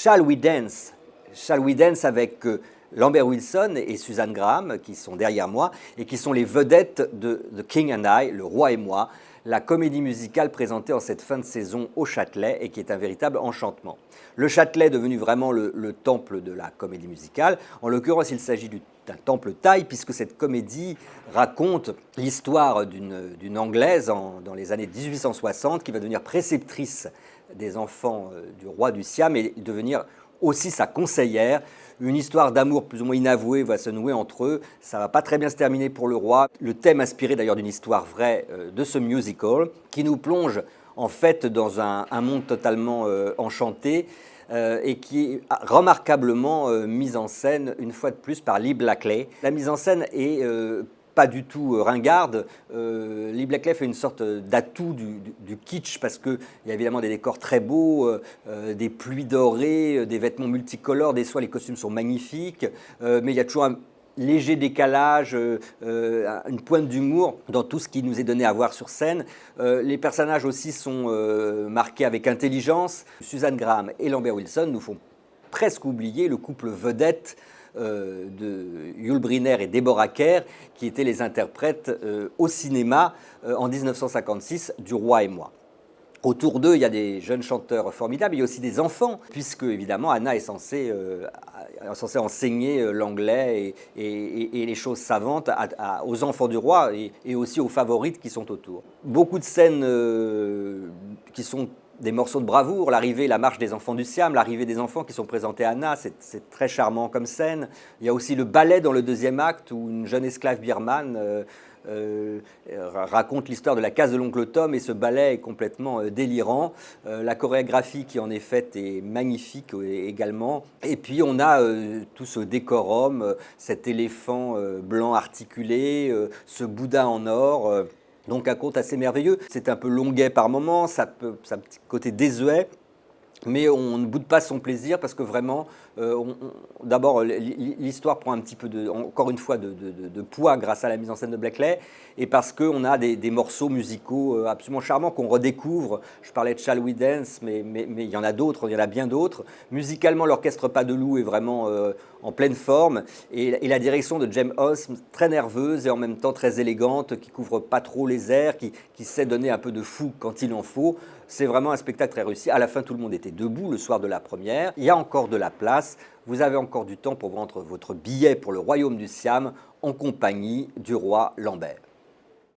Shall We Dance? Shall We Dance avec Lambert Wilson et Suzanne Graham, qui sont derrière moi, et qui sont les vedettes de The King and I, Le Roi et moi, la comédie musicale présentée en cette fin de saison au Châtelet et qui est un véritable enchantement. Le Châtelet est devenu vraiment le temple de la comédie musicale. En l'occurrence, il s'agit d'un temple thaï, puisque cette comédie raconte l'histoire d'une Anglaise dans les années 1860 qui va devenir préceptrice des enfants du roi du Siam et devenir aussi sa conseillère. Une histoire d'amour plus ou moins inavouée va se nouer entre eux. Ça ne va pas très bien se terminer pour le roi. Le thème inspiré d'ailleurs d'une histoire vraie de ce musical qui nous plonge en fait dans un monde totalement enchanté et qui est remarquablement mise en scène une fois de plus par Lee Blackley. La mise en scène est pas du tout ringarde. Lee Blackley fait une sorte d'atout du kitsch parce qu'il y a évidemment des décors très beaux, des pluies dorées, des vêtements multicolores, des soies, les costumes sont magnifiques, mais il y a toujours un léger décalage, une pointe d'humour dans tout ce qui nous est donné à voir sur scène. Les personnages aussi sont marqués avec intelligence. Suzanne Graham et Lambert Wilson nous font presque oublier le couple vedette de Yul Brynner et Deborah Kerr, qui étaient les interprètes au cinéma en 1956 du Roi et moi. Autour d'eux, il y a des jeunes chanteurs formidables, il y a aussi des enfants, puisque évidemment Anna est censée enseigner l'anglais et les choses savantes aux enfants du roi et aussi aux favorites qui sont autour. Beaucoup de scènes qui sont des morceaux de bravoure, l'arrivée, la marche des enfants du Siam, l'arrivée des enfants qui sont présentés à Anna, c'est très charmant comme scène. Il y a aussi le ballet dans le deuxième acte où une jeune esclave birmane raconte l'histoire de la case de l'oncle Tom et ce ballet est complètement délirant. La chorégraphie qui en est faite est magnifique également. Et puis on a tout ce décorum, cet éléphant blanc articulé, ce Bouddha en or. Donc un conte assez merveilleux. C'est un peu longuet par moments, ça a un petit côté désuet. Mais on ne boude pas son plaisir parce que vraiment, d'abord, l'histoire prend un petit peu, encore une fois, de poids grâce à la mise en scène de Blackley et parce qu'on a des morceaux musicaux absolument charmants qu'on redécouvre. Je parlais de Shall We Dance, mais il y en a d'autres, il y en a bien d'autres. Musicalement, l'orchestre Pas de Loup est vraiment en pleine forme et la direction de James Hosm, très nerveuse et en même temps très élégante, qui couvre pas trop les airs, qui sait donner un peu de fou quand il en faut. C'est vraiment un spectacle très réussi. À la fin, tout le monde était debout le soir de la première. Il y a encore de la place. Vous avez encore du temps pour vendre votre billet pour le Royaume du Siam en compagnie du roi Lambert.